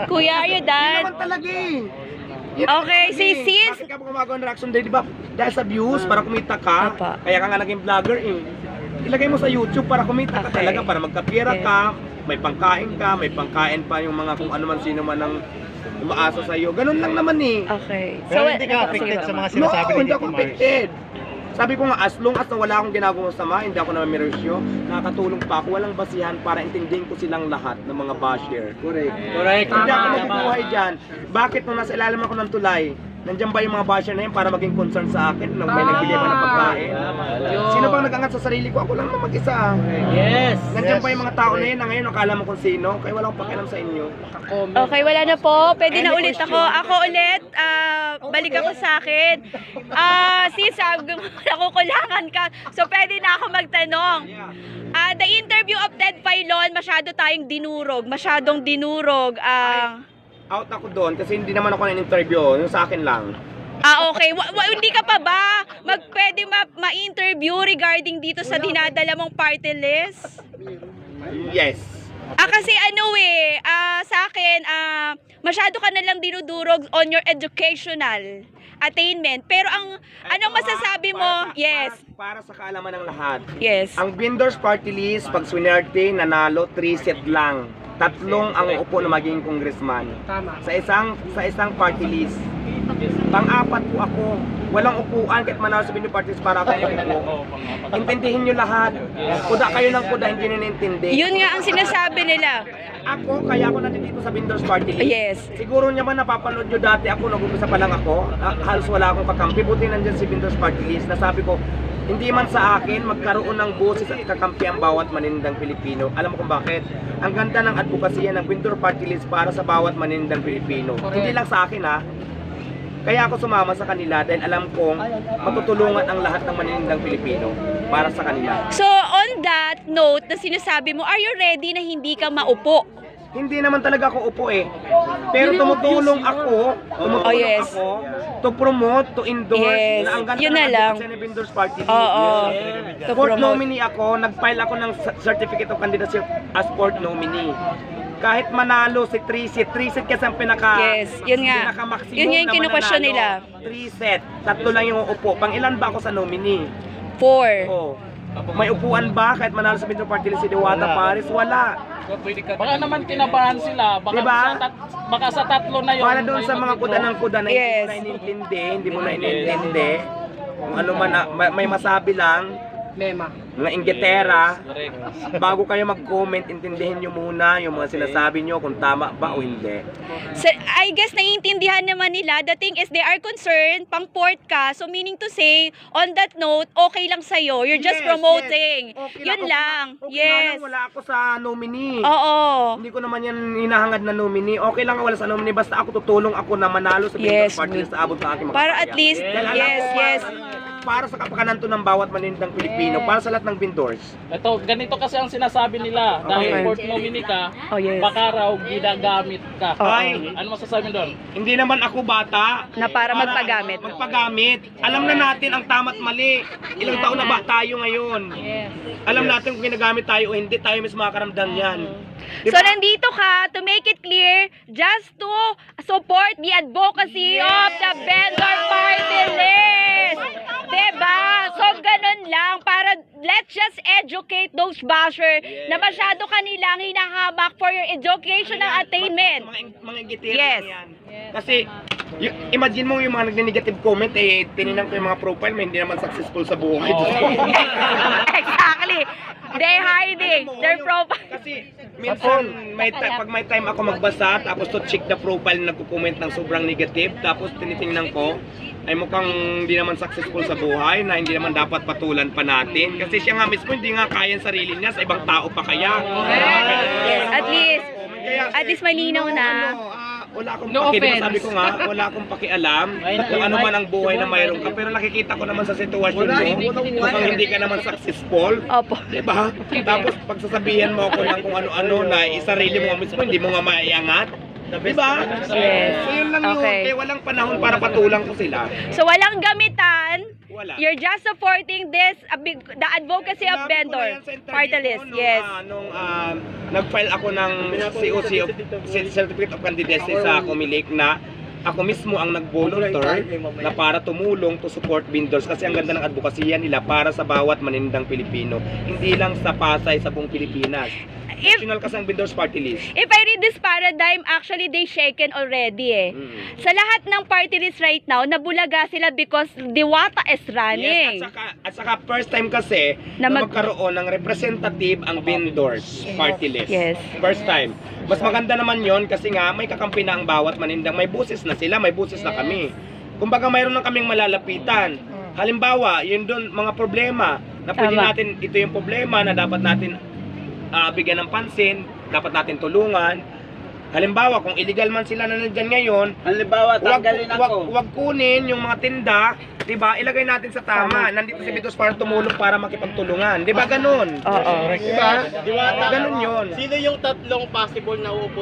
Kuya, are you Hindi done? naman talaga eh. Okay, sis. Bakit ka gumagawa ng reaction day, di ba? Dahil sa views, para kumita ka. Apa. Kaya ka nga naging vlogger eh. Ilagay mo sa YouTube para kumita ka Okay. talaga, para magkapira Okay. ka, may pangkain ka, may pangkain pa yung mga kung ano man sino man ang umaasa sa iyo. Ganun lang naman eh. Okay. Pero hindi ka affected sa mga No, sinasabi ni hindi ako Tito Mars. affected. Sabi ko nga, as long as na wala akong ginagawang sama, hindi ako namimirosyo, nakakatulong pa ako, walang basihan para intindihin ko silang lahat ng mga basher. Correct. Hindi ako mabubuhay dyan. Bakit nung nasa ilalim ako ng tulay, nandiyan ba yung mga basher na yun para maging concern sa akin nung may nagbigay pa ng pagkain? Sino bang nag-angat sa sarili ko? Ako lang naman mag-isa. Yes. Nandiyan pa yung mga tao na yun na ngayon akala mo kung sino, kaya wala akong pakialam sa inyo. Okay, wala na po. Pwede na Any ulit ako. question? Ako ulit. Balik ako sa akin. Sis, nakukulangan ka. So, pwede na ako magtanong. The interview of Ted Filon, masyado tayong dinurog. Masyadong dinurog. Out ako doon kasi hindi naman ako na-interview, yung sa akin lang. Okay. Hindi ka pa ba pwede ma-interview regarding dito sa dinadala mong party list? Yes. Kasi sa akin, masyado ka na lang dinudurog on your educational attainment. Pero anong masasabi mo? Yes. Para sa kaalaman ng lahat. Yes. Ang vendors party list, pag swinerte, nanalo, 3 set lang. 3 ang upo na maging congressman. Sa isang party list. Pang-4 po ako. Walang upuan kahit manalo sa vendor party list para ako upo. Intindihin nyo lahat. Kuda kayo ng kuda, hindi nyo naintindi. Yun nga ang sinasabi nila. Ako, kaya ako nandito sa vendors party list. Yes. Siguro naman napapanood nyo dati ako, nag-umpisa pa lang ako. Halos wala akong kakampi. Buti nandyan si vendors party list. Nasabi ko, hindi man sa akin magkaroon ng boses at kakampi ang bawat maninindang Pilipino. Alam mo kung bakit? Ang ganda ng advokasya ng vendor party list para sa bawat maninindang Pilipino. Hindi lang sa akin ha. Kaya ako sumama sa kanila dahil alam kong matutulungan ang lahat ng maninindang Pilipino para sa kanila. So, on that note na sinasabi mo, are you ready na hindi ka maupo? Hindi naman talaga ako upo eh. Pero tumutulong ako, yes. to promote, to endorse, Yes. na ang ganda Yun na ng lang. advocacy ng vendors party list. Oo. To Fourth promote. nominee ako, nag-file ako ng certificate of candidacy as fourth nominee. Kahit manalo si 3 set kasi ang Yes, yun nga. pinaka-maximum Yun nga yung na kinu-question mananalo. nila. 3 set, 3 lang yung upo. Pang ilan ba ako sa nominee? 4. Oh. May upuan ba kahit manalo sa vendor party list si Diwata Paris? Wala. Baka naman kinabahan sila, baka, Diba? baka sa 3 na yun. Para doon sa mga kuda ng kuda na Yes. hindi mo na inintindi. Kung ano man, may masabi lang. Mga inggitera. Bago kayo mag-comment, intindihin nyo muna yung mga sinasabi nyo kung tama ba o hindi. So, I guess naiintindihan naman nila. The thing is, they are concerned, pang-port ka. So, meaning to say, on that note, okay lang sa'yo. You're just Yes, promoting. yes. Okay Yun ako. lang. Okay Yes. lang, wala ako sa nominee. Oo. Hindi ko naman yan hinahangad na nominee. Okay lang wala sa nominee. Basta ako tutulong ako na manalo sa Yes, vendor party list sa abot sa aking Para makakaya. at least, Dahil alam yes, ko, yes. para sa kapakanan to ng bawat maninindang Pilipino, para sa lahat ng vendors. Ito, ganito kasi ang sinasabi nila. Okay. Dahil fourth nominee ka, Oh, yes. baka raw ginagamit ka. Oo. Ay. Ano masasabi doon? Hindi naman ako bata. Na para magpagamit. Magpagamit. Alam na natin ang tama't mali. Ilang taon na ba tayo ngayon? Alam natin kung ginagamit tayo o hindi, tayo mismo makakaramdam yan. Diba? So, nandito ka to make it clear, just to support the advocacy of the vendor party list. Diba? So, ganun lang. Para let's just educate those bashers na masyado kanilang hinahamak for your educational attainment. Mga inggitero Yes. lang yan. Kasi, imagine mo yung mga nagne-negative comment, tininan ko yung mga profile, may hindi naman successful sa buhay. Exactly. They're hiding their profile. Kasi minsan pag may time ako magbasa tapos to check the profile na nagko-comment ng sobrang negative tapos tinitingnan ko ay mukhang hindi naman successful sa buhay na hindi naman dapat patulan pa natin kasi siya nga mismo hindi nga kaya ang sarili niya sa ibang tao pa kaya. Yes, at least malinaw na. Wala akong pakialam, sabi ko nga, wala akong pakialam kung ano man ang buhay na mayroon ka pero nakikita ko naman sa sitwasyon mo mukhang hindi ka naman successful. Opo. Diba? Tapos pagsasabihan mo ako ng kung ano-ano na isarili mo nga mismo, hindi mo nga maiangat. Diba? Yes. So yun lang yun. Okay. Kaya walang panahon para patulang ko sila. So, walang gamitan Wala. You're just supporting this, the advocacy of Sinabi ko na vendor. yan sa interview Party ko list, nung, yes. Nung nag-file ako ng COC of Certificate of Candidacy sa Comelec na ako mismo ang nag-volunteer na para tumulong to support vendors kasi ang ganda ng advokasya nila para sa bawat manindang Pilipino. Hindi lang sa Pasay, sa buong Pilipinas. If National kasi ang vendors party list. If I read this paradigm, actually they shaken already eh. Sa lahat ng party list right now, nabulaga sila because Diwata is running. Yes, at saka first time kasi Na na magkaroon ng representative ang vendors party list. Yes. First time. Mas maganda naman yon kasi nga may kakampi na ang bawat manindang. May buses na sila, may buses na kami. Kumbaga mayroon na kaming malalapitan. Halimbawa, yun doon mga problema na pwede Tama. natin, ito yung problema na dapat natin bigyan ng pansin, dapat natin tulungan. Halimbawa, kung illegal man sila na nandyan ngayon, Halimbawa, wag kunin yung mga tinda, 'di ba? Ilagay natin sa tama. Nandito si Vitos para tumulong para makipagtulungan. 'Di ba ganun? Oo. 'Di ba? Ganun 'yon. Sino yung tatlong possible na uupo